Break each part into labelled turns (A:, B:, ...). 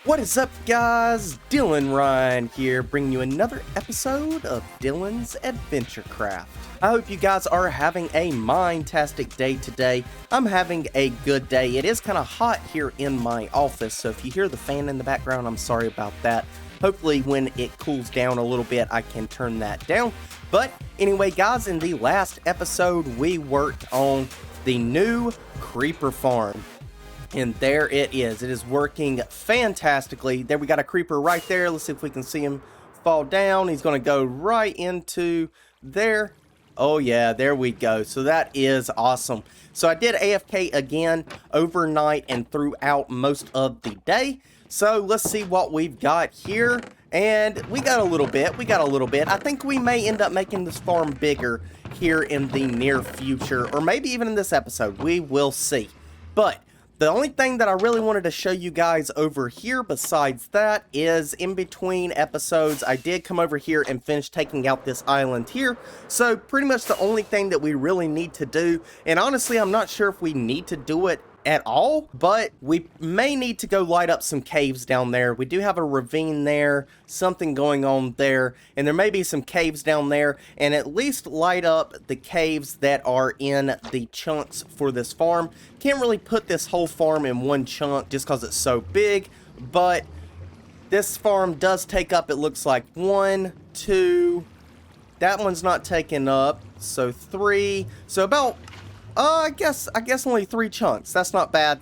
A: What is up, guys? Dylanrhyne here, bringing you another episode of Dylan's AdventureCraft. I hope you guys are having a mind-tastic day today. I'm having a good day. It is kind of hot here in my office, so if you hear the fan in the background, I'm sorry about that. Hopefully when it cools down a little bit, I can turn that down. But anyway, guys, in the last episode, we worked on the new creeper farm. And there it is. It is working fantastically. There we got a creeper right there. Let's see if we can see him fall down. He's going to go right into there. Oh yeah, there we go. So that is awesome. So I did AFK again overnight and throughout most of the day. So let's see what we've got here. And we got a little bit. I think we may end up making this farm bigger here in the near future. Or maybe even in this episode. We will see. But the only thing that I really wanted to show you guys over here besides that is in between episodes, I did come over here and finish taking out this island here. So pretty much the only thing that we really need to do, and honestly, I'm not sure if we need to do it at all, but we may need to go light up some caves down there. We do have a ravine there, something going on there, and there may be some caves down there, and at least light up the caves that are in the chunks for this farm. Can't really put this whole farm in one chunk just because it's so big, but this farm does take up, it looks like 1, 2, that one's not taken up, so 3, so about I guess only 3 chunks. That's not bad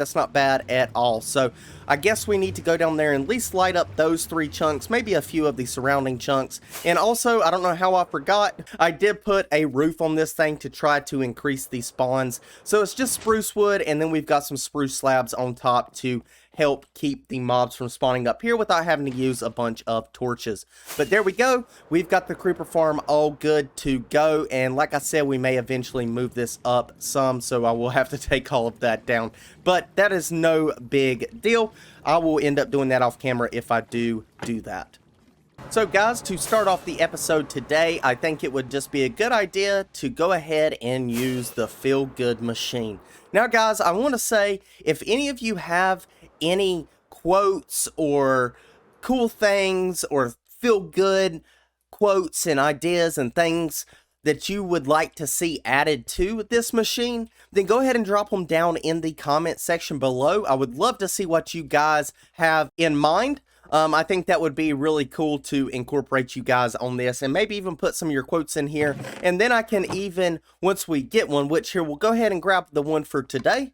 A: at all. So I guess we need to go down there and at least light up those 3 chunks, maybe a few of the surrounding chunks. And also, I don't know how I forgot, I did put a roof on this thing to try to increase the spawns. So it's just spruce wood, and then we've got some spruce slabs on top to help keep the mobs from spawning up here without having to use a bunch of torches. But there we go. We've got the creeper farm all good to go. And like I said, we may eventually move this up some, so I will have to take all of that down. But that is no big deal. I will end up doing that off camera if I do that. So guys, to start off the episode today, I think it would just be a good idea to go ahead and use the feel good machine. Now guys, I want to say, if any of you have any quotes or cool things or feel good quotes and ideas and things that you would like to see added to this machine, then go ahead and drop them down in the comment section below. I would love to see what you guys have in mind. I think that would be really cool to incorporate you guys on this and maybe even put some of your quotes in here. And then I can even, once we get one, which here we'll go ahead and grab the one for today.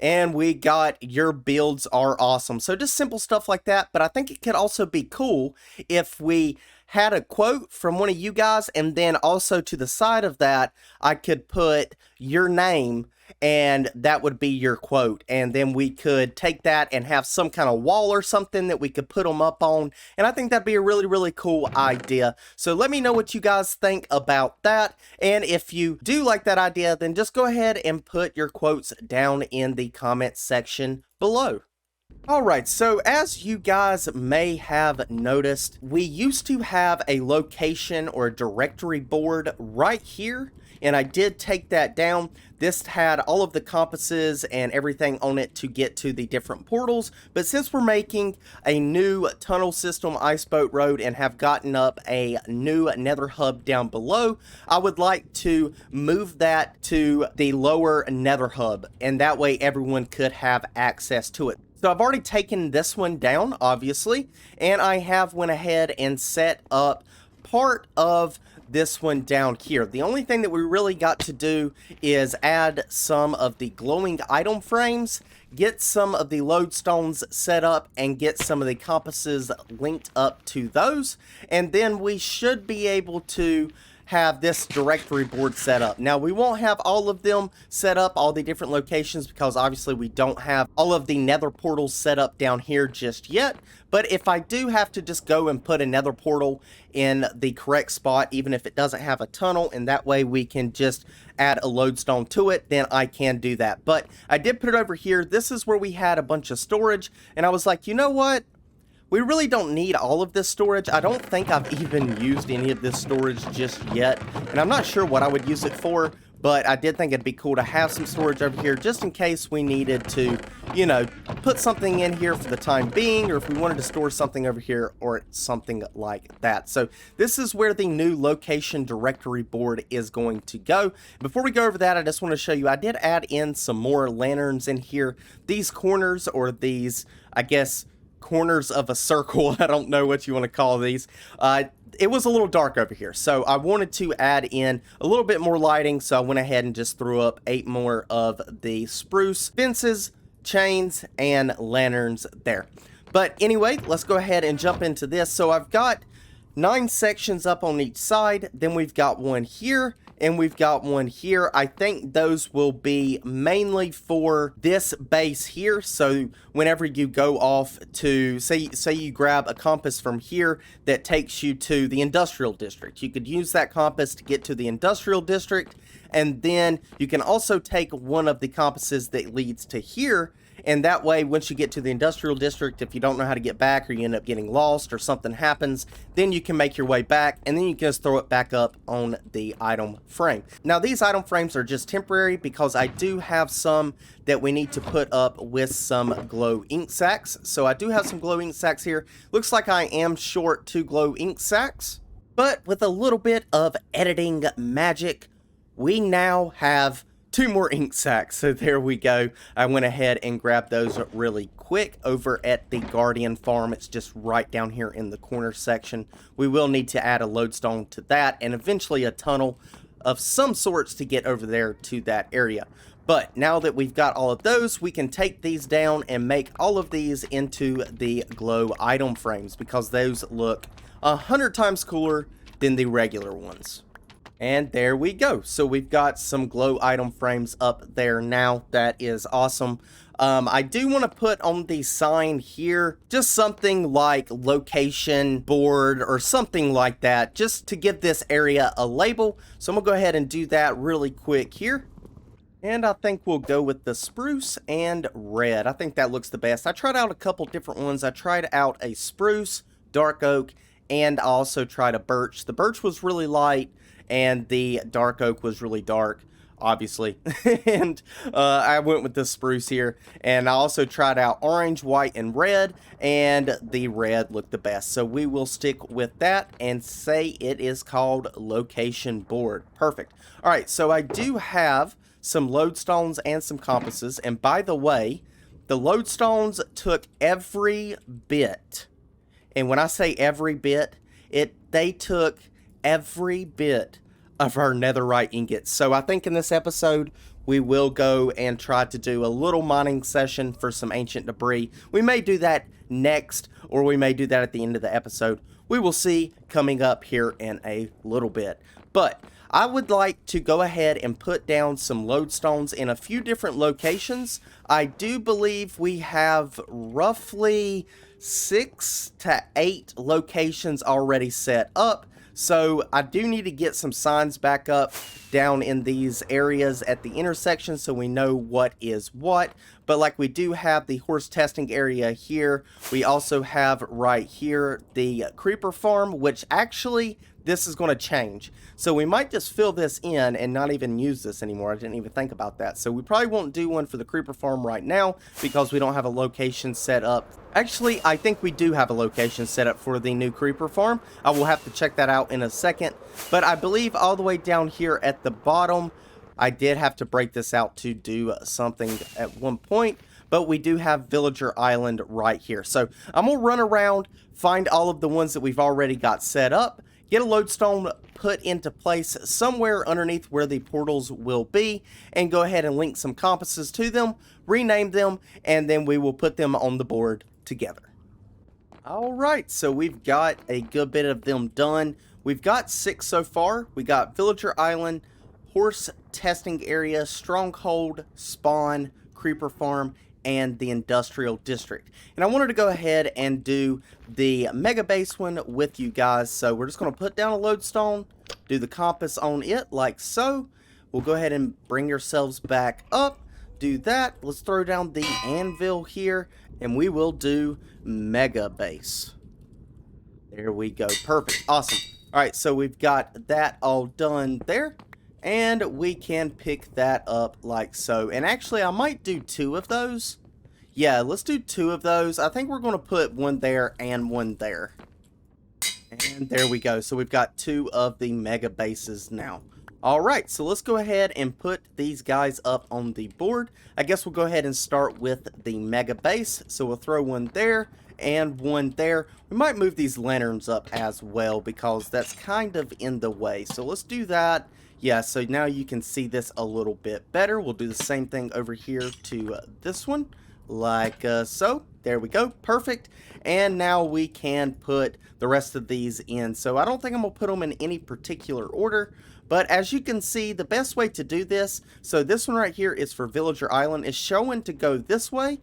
A: And we got your builds are awesome. So just simple stuff like that. But I think it could also be cool if we had a quote from one of you guys, and then also to the side of that, I could put your name, and that would be your quote. And then we could take that and have some kind of wall or something that we could put them up on. And I think that'd be a really, really cool idea. So let me know what you guys think about that. And if you do like that idea, then just go ahead and put your quotes down in the comment section below. Alright, so as you guys may have noticed, we used to have a location or a directory board right here, and I did take that down. This had all of the compasses and everything on it to get to the different portals, but since we're making a new tunnel system ice boat road and have gotten up a new nether hub down below, I would like to move that to the lower nether hub, and that way everyone could have access to it. So I've already taken this one down, obviously, and I have went ahead and set up part of this one down here. The only thing that we really got to do is add some of the glowing item frames, get some of the lodestones set up, and get some of the compasses linked up to those, and then we should be able to have this directory board set up. Now, we won't have all of them set up, all the different locations, because obviously we don't have all of the nether portals set up down here just yet. But if I do have to just go and put a nether portal in the correct spot, even if it doesn't have a tunnel, and that way we can just add a lodestone to it, then I can do that. But I did put it over here. This is where we had a bunch of storage, and I was like, you know what? We really don't need all of this storage. I don't think I've even used any of this storage just yet, and I'm not sure what I would use it for. but I did think it'd be cool to have some storage over here just in case we needed to, you know, put something in here for the time being, or if we wanted to store something over here or something like that. So this is where the new location directory board is going to go. Before we go over that, I just want to show you, I did add in some more lanterns in here. These corners, or these, I guess, corners of a circle, I don't know what you want to call these, it was a little dark over here, so I wanted to add in a little bit more lighting, so I went ahead and just threw up 8 more of the spruce fences, chains, and lanterns there. But anyway, let's go ahead and jump into this. So I've got 9 sections up on each side, then we've got one here, and we've got one here. I think those will be mainly for this base here. So whenever you go off to, say you grab a compass from here that takes you to the industrial district, you could use that compass to get to the industrial district. And then you can also take one of the compasses that leads to here. And that way, once you get to the industrial district, if you don't know how to get back, or you end up getting lost or something happens, then you can make your way back, and then you can just throw it back up on the item frame. Now, these item frames are just temporary because I do have some that we need to put up with some glow ink sacks. So I do have some glow ink sacks here. Looks like I am short 2 glow ink sacks, but with a little bit of editing magic, we now have 2 more ink sacks. So there we go. I went ahead and grabbed those really quick over at the Guardian farm. It's just right down here in the corner section. We will need to add a lodestone to that, and eventually a tunnel of some sorts to get over there to that area. But now that we've got all of those, we can take these down and make all of these into the glow item frames, because those look 100 times cooler than the regular ones. And there we go. So we've got some glow item frames up there now. That is awesome. I do want to put on the sign here just something like location board or something like that, just to give this area a label. So I'm gonna go ahead and do that really quick here. And I think we'll go with the spruce and red. I think that looks the best. I tried out a couple different ones. I tried out a spruce, dark oak, and I also tried a birch. The birch was really light, and the dark oak was really dark, obviously. And I went with the spruce here. And I also tried out orange, white, and red, and the red looked the best. So we will stick with that and say it is called location board. Perfect. All right, so I do have some lodestones and some compasses. And by the way, the lodestones took every bit. And when I say every bit, they took every bit of our netherite ingots. So I think in this episode, we will go and try to do a little mining session for some ancient debris. We may do that next, or we may do that at the end of the episode. We will see coming up here in a little bit. But I would like to go ahead and put down some lodestones in a few different locations. I do believe we have roughly 6 to 8 locations already set up. So I do need to get some signs back up down in these areas at the intersection so we know what is what. But like, we do have the horse testing area here. We also have right here the creeper farm, which actually this is going to change. So we might just fill this in and not even use this anymore. I didn't even think about that. So we probably won't do one for the creeper farm right now because we don't have a location set up. Actually, I think we do have a location set up for the new creeper farm. I will have to check that out in a second. But I believe all the way down here at the bottom, I did have to break this out to do something at one point. But we do have Villager Island right here. So I'm going to run around, find all of the ones that we've already got set up, get a lodestone put into place somewhere underneath where the portals will be, and go ahead and link some compasses to them, rename them, and then we will put them on the board together. Alright, so we've got a good bit of them done. We've got 6 so far. We got Villager Island, Horse Testing Area, Stronghold, Spawn, Creeper Farm, and the Industrial District. And I wanted to go ahead and do the Mega Base one with you guys. So we're just going to put down a lodestone, do the compass on it like so. We'll go ahead and bring yourselves back up. Do that. Let's throw down the anvil here, and we will do Mega Base. There we go. Perfect. Awesome. All right, so we've got that all done there. And we can pick that up like so. And actually, I might do 2 of those. Yeah, let's do 2 of those. I think we're going to put one there and one there. And there we go. So we've got 2 of the mega bases now. Alright, so let's go ahead and put these guys up on the board. I guess we'll go ahead and start with the mega base. So we'll throw one there and one there. We might move these lanterns up as well because that's kind of in the way. So let's do that. Yeah, so now you can see this a little bit better. We'll do the same thing over here to this one, like so. There we go, perfect. And now we can put the rest of these in. So I don't think I'm going to put them in any particular order. But as you can see, the best way to do this, so this one right here is for Villager Island, is showing to go this way.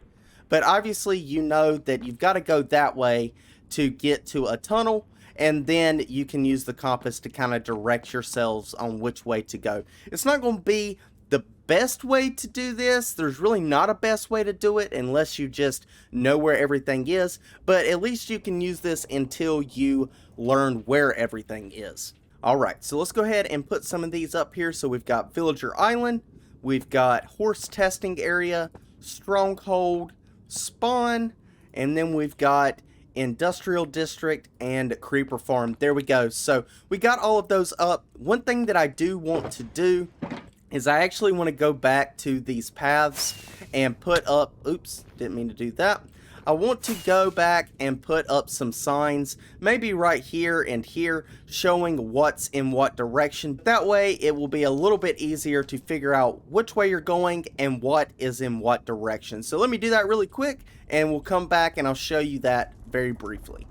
A: But obviously you know that you've got to go that way to get to a tunnel. And then you can use the compass to kind of direct yourselves on which way to go. It's not going to be the best way to do this. There's really not a best way to do it unless you just know where everything is. But at least you can use this until you learn where everything is. Alright, so let's go ahead and put some of these up here. So we've got Villager Island, we've got Horse Testing Area, Stronghold, Spawn, and then we've got Industrial District and Creeper Farm. There we go. So we got all of those up. One thing that I do want to do is I actually want to go back to these paths and put up, oops, didn't mean to do that. I want to go back and put up some signs, maybe right here and here, showing what's in what direction. That way it will be a little bit easier to figure out which way you're going and what is in what direction. So let me do that really quick and we'll come back and I'll show you that very briefly.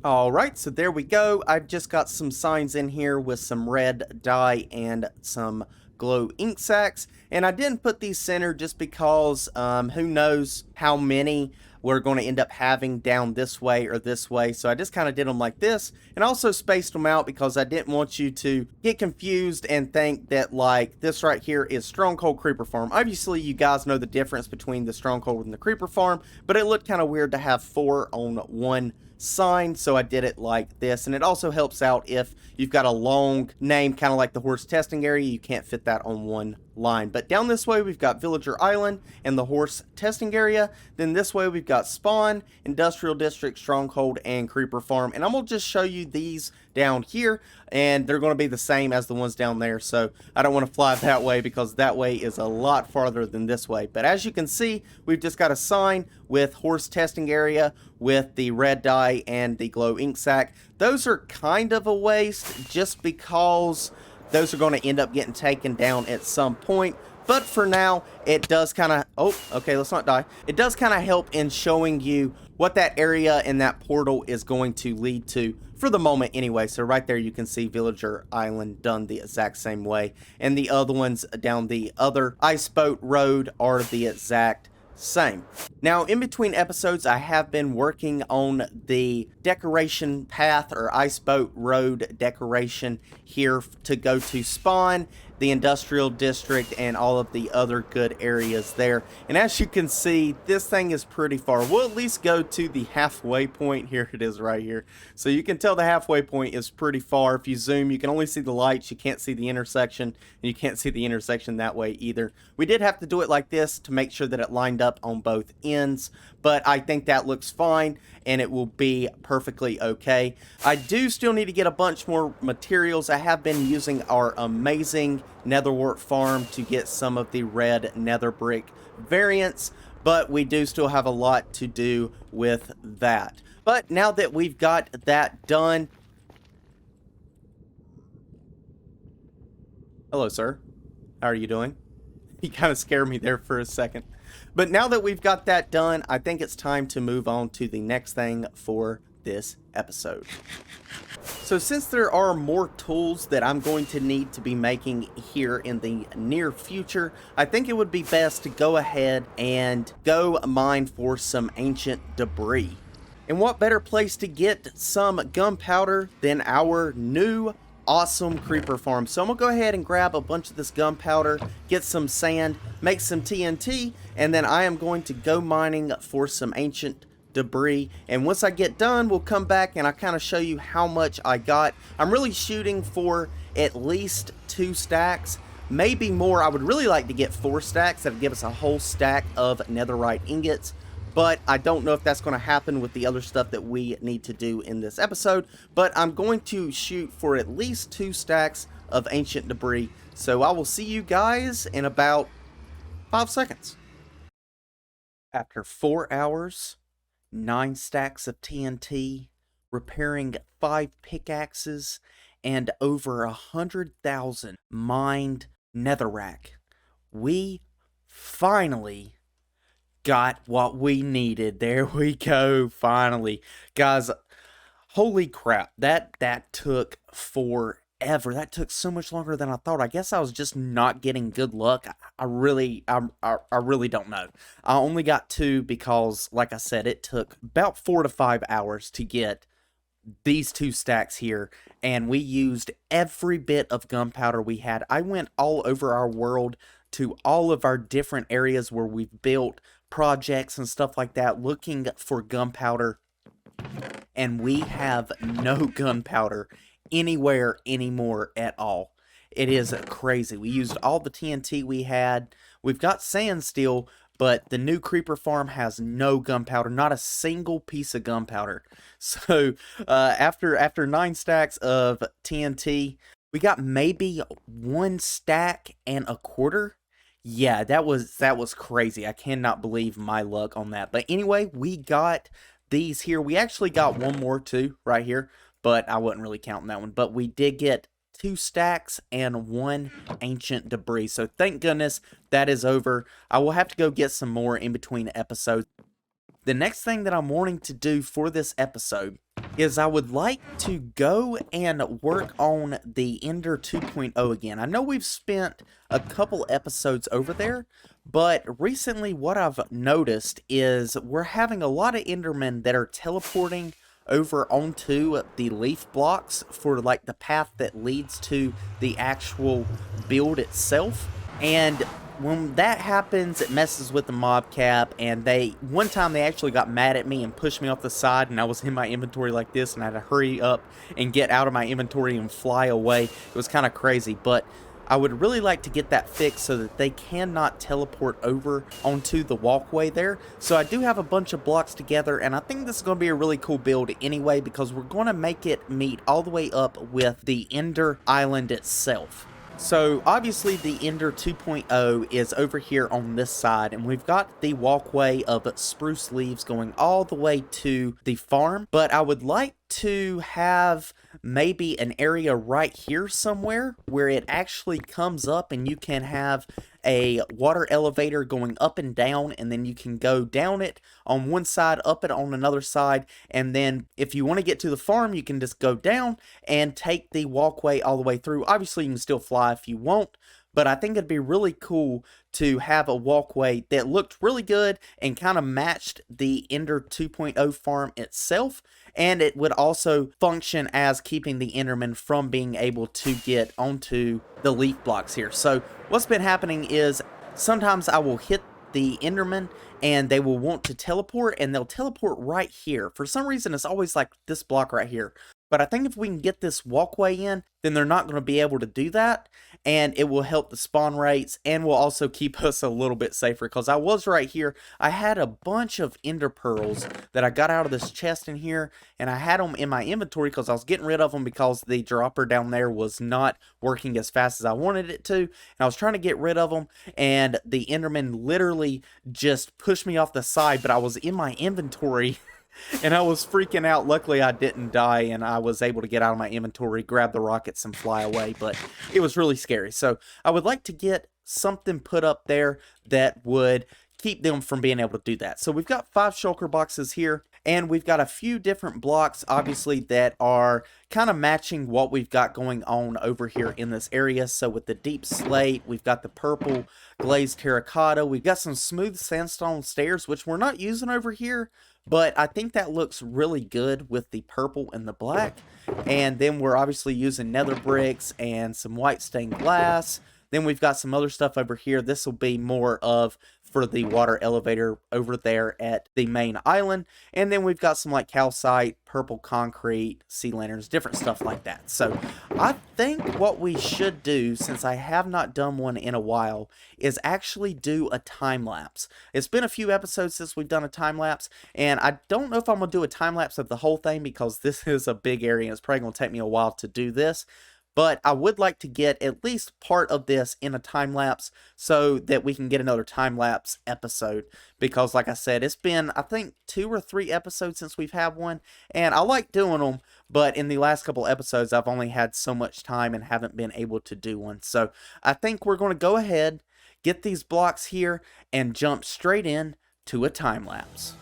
A: Alright, so there we go. I've just got some signs in here with some red dye and some glow ink sacks. And I didn't put these centered just because who knows how many we're going to end up having down this way or this way. So I just kind of did them like this and also spaced them out because I didn't want you to get confused and think that like this right here is Stronghold Creeper Farm. Obviously you guys know the difference between the Stronghold and the Creeper Farm, but it looked kind of weird to have 4 on one sign, so I did it like this. And it also helps out if you've got a long name kind of like the Horse Testing Area, you can't fit that on one line. But down this way we've got Villager Island and the Horse Testing Area. Then this way we've got Spawn, Industrial District, Stronghold, and Creeper Farm. And I'm going to just show you these down here, and they're going to be the same as the ones down there. So I don't want to fly that way because that way is a lot farther than this way. But as you can see, we've just got a sign with Horse Testing Area with the red dye and the glow ink sack. Those are kind of a waste just because those are going to end up getting taken down at some point. But for now, it does kind of, oh, okay, let's not die. It does kind of help in showing you what that area and that portal is going to lead to for the moment anyway. So right there you can see Villager Island done the exact same way. And the other ones down the other ice boat road are the exact same. Now, in between episodes, I have been working on the decoration path or ice boat road decoration here to go to Spawn, the Industrial District, and all of the other good areas there. And as you can see, this thing is pretty far. We'll at least go to the halfway point. Here it is right here. So you can tell the halfway point is pretty far. If you zoom, you can only see the lights. You can't see the intersection, and you can't see the intersection that way either. We did have to do it like this to make sure that it lined up on both ends, but I think that looks fine and it will be perfectly okay. I do still need to get a bunch more materials. I have been using our amazing netherwort farm to get some of the red nether brick variants, but we do still have a lot to do with that. But now that we've got that done, hello sir, how are you doing? You kind of scared me there for a second. But now that we've got that done, I think it's time to move on to the next thing for this episode. So since there are more tools that I'm going to need to be making here in the near future, I think it would be best to go ahead and go mine for some ancient debris. And what better place to get some gunpowder than our new awesome creeper farm. So I'm gonna go ahead and grab a bunch of this gunpowder, get some sand, make some TNT, and then I am going to go mining for some ancient debris. And once I get done, we'll come back and I'll kind of show you how much I got. I'm really shooting for at least 2 stacks. maybe more. I would really like to get 4 stacks. That would give us a whole stack of netherite ingots. But I don't know if that's going to happen with the other stuff that we need to do in this episode. But I'm going to shoot for at least 2 stacks of ancient debris. So I will see you guys in about 5 seconds. After 4 hours, 9 stacks of TNT, repairing 5 pickaxes, and over 100,000 mined netherrack, we finally got what we needed. There we go, finally. Guys, holy crap, that took forever. That took so much longer than I thought. I guess I was just not getting good luck. I really don't know. I only got 2 because, like I said, it took about 4 to 5 hours to get these 2 stacks here, and we used every bit of gunpowder we had. I went all over our world to all of our different areas where we've built projects and stuff like that, looking for gunpowder, and we have no gunpowder anywhere anymore at all. It is crazy. We used all the TNT we had. We've got sand still, but the new creeper farm has no gunpowder, not a single piece of gunpowder. So after 9 stacks of TNT, we got maybe 1 stack and a quarter. Yeah, that was crazy. I cannot believe my luck on that. But anyway, we got these here. We actually got 1 more too right here, but I wasn't really counting that one. But we did get 2 stacks and 1 ancient debris. So thank goodness that is over. I will have to go get some more in between episodes. The next thing that I'm wanting to do for this episode is I would like to go and work on the Ender 2.0 again. I know we've spent a couple episodes over there, but recently what I've noticed is we're having a lot of Endermen that are teleporting over onto the leaf blocks for like the path that leads to the actual build itself. And when that happens, it messes with the mob cap, and one time they actually got mad at me and pushed me off the side, and I was in my inventory like this, and I had to hurry up and get out of my inventory and fly away. It was kind of crazy, but I would really like to get that fixed so that they cannot teleport over onto the walkway there. So I do have a bunch of blocks together, and I think this is going to be a really cool build anyway, because we're going to make it meet all the way up with the Ender Island itself. So obviously the Ender 2.0 is over here on this side, and we've got the walkway of spruce leaves going all the way to the farm, but I would like to have maybe an area right here somewhere where it actually comes up and you can have a water elevator going up and down, and then you can go down it on one side, up it on another side, and then if you want to get to the farm, you can just go down and take the walkway all the way through. Obviously you can still fly if you want, but I think it'd be really cool to have a walkway that looked really good and kind of matched the Ender 2.0 farm itself, and it would also function as keeping the Enderman from being able to get onto the leaf blocks here. So what's been happening is sometimes I will hit the Enderman and they will want to teleport, and they'll teleport right here. For some reason it's always like this block right here. But I think if we can get this walkway in, then they're not going to be able to do that, and it will help the spawn rates and will also keep us a little bit safer, because I was right here. I had a bunch of ender pearls that I got out of this chest in here, and I had them in my inventory because I was getting rid of them because the dropper down there was not working as fast as I wanted it to, and I was trying to get rid of them, and the enderman literally just pushed me off the side, but I was in my inventory and I was freaking out. Luckily I didn't die, and I was able to get out of my inventory, grab the rockets, and fly away, but it was really scary. So I would like to get something put up there that would keep them from being able to do that. So we've got 5 shulker boxes here, and we've got a few different blocks obviously that are kind of matching what we've got going on over here in this area. So with the deep slate, we've got the purple glazed terracotta, we've got some smooth sandstone stairs, which we're not using over here, but I think that looks really good with the purple and the black. And then we're obviously using nether bricks and some white stained glass. Then we've got some other stuff over here. This will be more of for the water elevator over there at the main island. And then we've got some like calcite, purple concrete, sea lanterns, different stuff like that. So I think what we should do, since I have not done one in a while, is actually do a time lapse. It's been a few episodes since we've done a time lapse, and I don't know if I'm going to do a time lapse of the whole thing because this is a big area and it's probably going to take me a while to do this. But I would like to get at least part of this in a time lapse so that we can get another time lapse episode. Because like I said, it's been, I think, 2 or 3 episodes since we've had one. And I like doing them, but in the last couple episodes, I've only had so much time and haven't been able to do one. So I think we're going to go ahead, get these blocks here, and jump straight in to a time lapse.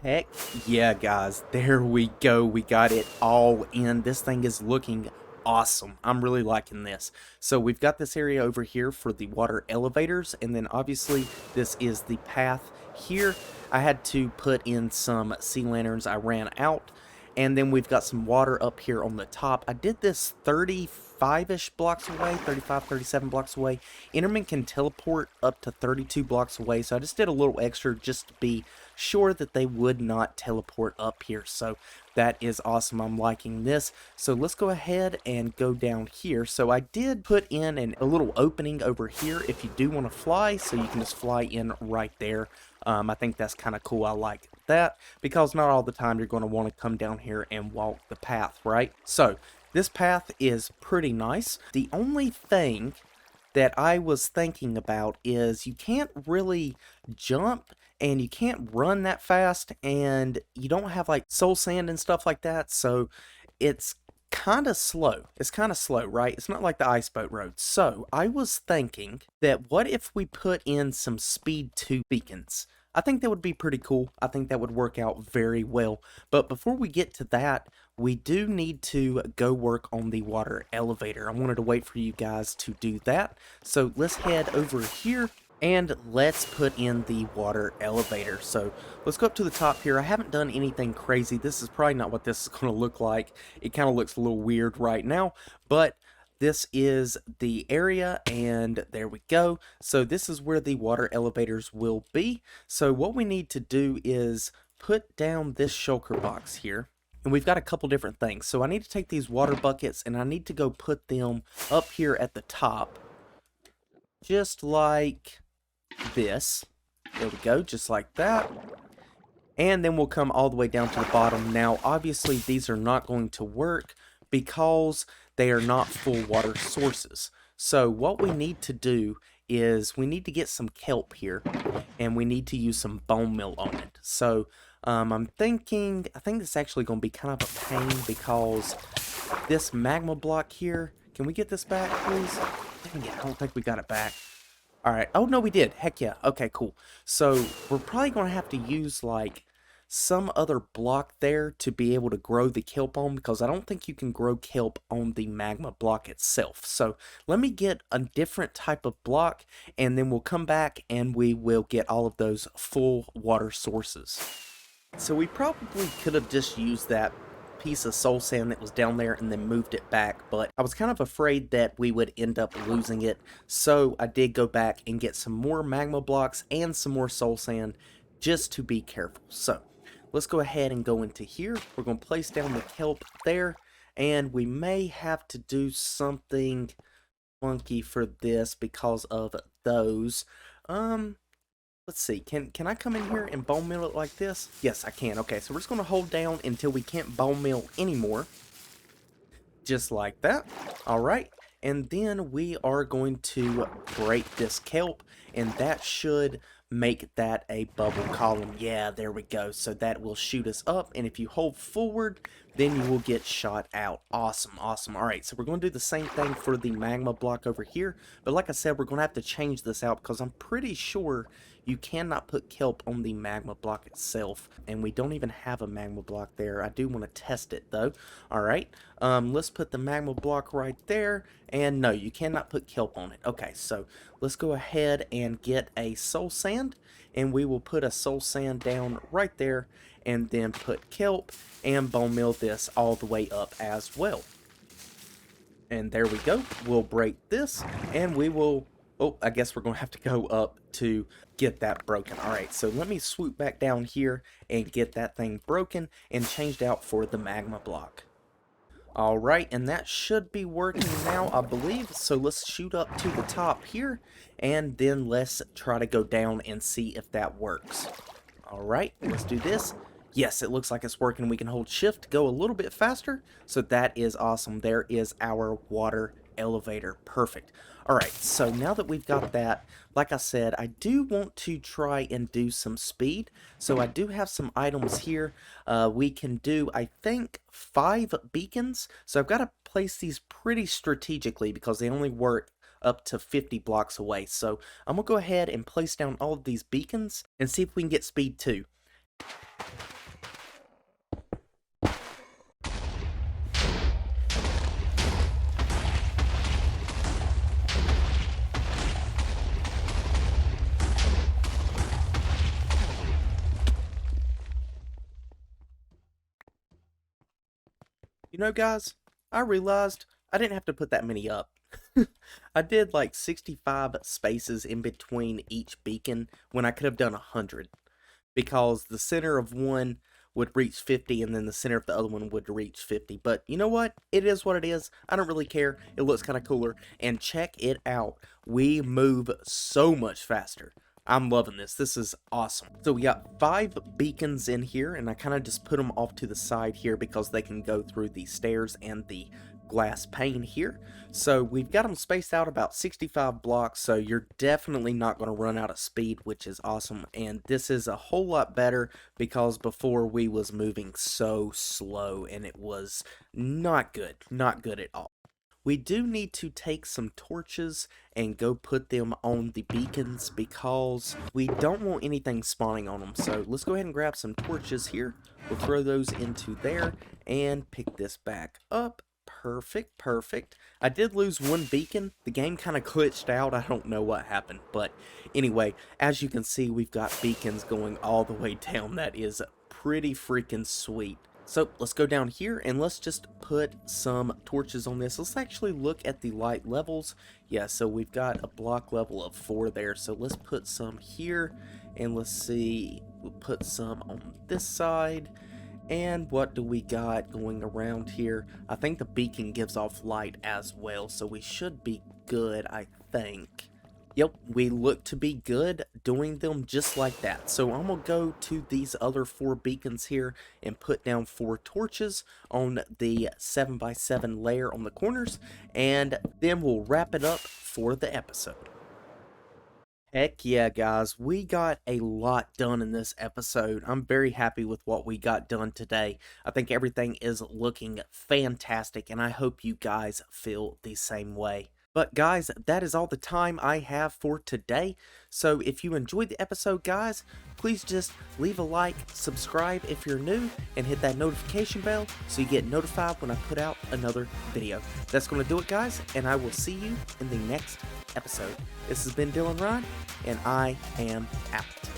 A: Heck yeah, guys, there we go. We got it all in. This thing is looking awesome. I'm really liking this. So we've got this area over here for the water elevators, and then obviously this is the path here. I had to put in some sea lanterns. I ran out. And then we've got some water up here on the top. I did this 35-ish blocks away, 35, 37 blocks away. Enderman can teleport up to 32 blocks away, so I just did a little extra just to be sure that they would not teleport up here. So that is awesome. I'm liking this. So let's go ahead and go down here. So I did put in a little opening over here if you do want to fly, so you can just fly in right there. I think that's kind of cool. I like that because not all the time you're going to want to come down here and walk the path, right? So this path is pretty nice. The only thing that I was thinking about is you can't really jump and you can't run that fast, and you don't have like soul sand and stuff like that, so it's kind of slow. It's kind of slow, right? It's not like the ice boat road. So I was thinking that what if we put in some speed 2 beacons? I think that would be pretty cool. I think that would work out very well. But before we get to that, we do need to go work on the water elevator. I wanted to wait for you guys to do that. So let's head over here and let's put in the water elevator. So let's go up to the top here. I haven't done anything crazy. This is probably not what this is going to look like. It kind of looks a little weird right now, but this is the area, and there we go. So this is where the water elevators will be. So what we need to do is put down this shulker box here. And we've got a couple different things. So I need to take these water buckets and I need to go put them up here at the top. Just like this. There we go, just like that. And then we'll come all the way down to the bottom. Now, obviously, these are not going to work because they are not full water sources. So what we need to do is we need to get some kelp here, and we need to use some bone meal on it. So I think it's actually going to be kind of a pain because this magma block here, can we get this back, please? Dang it, I don't think we got it back. Alright, oh no we did, heck yeah, okay, cool. So we're probably going to have to use like some other block there to be able to grow the kelp on, because I don't think you can grow kelp on the magma block itself. So let me get a different type of block, and then we'll come back and we will get all of those full water sources. So we probably could have just used that piece of soul sand that was down there and then moved it back, but I was kind of afraid that we would end up losing it, so I did go back and get some more magma blocks and some more soul sand just to be careful. So let's go ahead and go into here. We're going to place down the kelp there, and we may have to do something funky for this because of those. Let's see, can I come in here and bone meal it like this? Yes, I can. Okay, so we're just going to hold down until we can't bone meal anymore. Just like that. Alright, and then we are going to break this kelp, and that should make that a bubble column. Yeah, there we go. So that will shoot us up, and if you hold forward, then you will get shot out. Awesome, awesome. Alright, so we're going to do the same thing for the magma block over here, but like I said, we're going to have to change this out because I'm pretty sure you cannot put kelp on the magma block itself, and we don't even have a magma block there. I do want to test it though. Alright, let's put the magma block right there, and no, you cannot put kelp on it. Okay, so let's go ahead and get a soul sand, and we will put a soul sand down right there, and then put kelp and bone meal this all the way up as well. And there we go. We'll break this, and we will, oh, I guess we're going to have to go up to get that broken. Alright, so let me swoop back down here and get that thing broken and changed out for the magma block. Alright, and that should be working now, I believe. So let's shoot up to the top here, and then let's try to go down and see if that works. Alright, let's do this. Yes, it looks like it's working. We can hold shift to go a little bit faster. So that is awesome. There is our water elevator. Perfect. Alright, so now that we've got that, like I said, I do want to try and do some speed. So I do have some items here. We can do, I think, 5 beacons. So I've got to place these pretty strategically because they only work up to 50 blocks away. So I'm going to go ahead and place down all of these beacons and see if we can get speed too. You know, guys, I realized I didn't have to put that many up. I did like 65 spaces in between each beacon when I could have done 100. Because the center of one would reach 50 and then the center of the other one would reach 50. But you know what? It is what it is. I don't really care. It looks kind of cooler. And check it out. We move so much faster. I'm loving this. This is awesome. So we got 5 beacons in here, and I kind of just put them off to the side here because they can go through the stairs and the glass pane here. So we've got them spaced out about 65 blocks, so you're definitely not going to run out of speed, which is awesome. And this is a whole lot better because before we was moving so slow and it was not good at all. We do need to take some torches and go put them on the beacons because we don't want anything spawning on them. So let's go ahead and grab some torches here. We'll throw those into there and pick this back up. Perfect, perfect. I did lose 1 beacon. The game kind of glitched out. I don't know what happened. But anyway, as you can see, we've got beacons going all the way down. That is pretty freaking sweet. So let's go down here and let's just put some torches on this. Let's actually look at the light levels. Yeah, so we've got a block level of 4 there. So let's put some here, and let's see, we'll put some on this side. And what do we got going around here? I think the beacon gives off light as well, so we should be good, I think. Yep, we look to be good doing them just like that. So I'm going to go to these other 4 beacons here and put down 4 torches on the 7x7 layer on the corners, and then we'll wrap it up for the episode. Heck yeah, guys. We got a lot done in this episode. I'm very happy with what we got done today. I think everything is looking fantastic, and I hope you guys feel the same way. But guys, that is all the time I have for today. So if you enjoyed the episode, guys, please just leave a like, subscribe if you're new, and hit that notification bell so you get notified when I put out another video. That's going to do it, guys, and I will see you in the next episode. This has been Dylanrhyne, and I am out.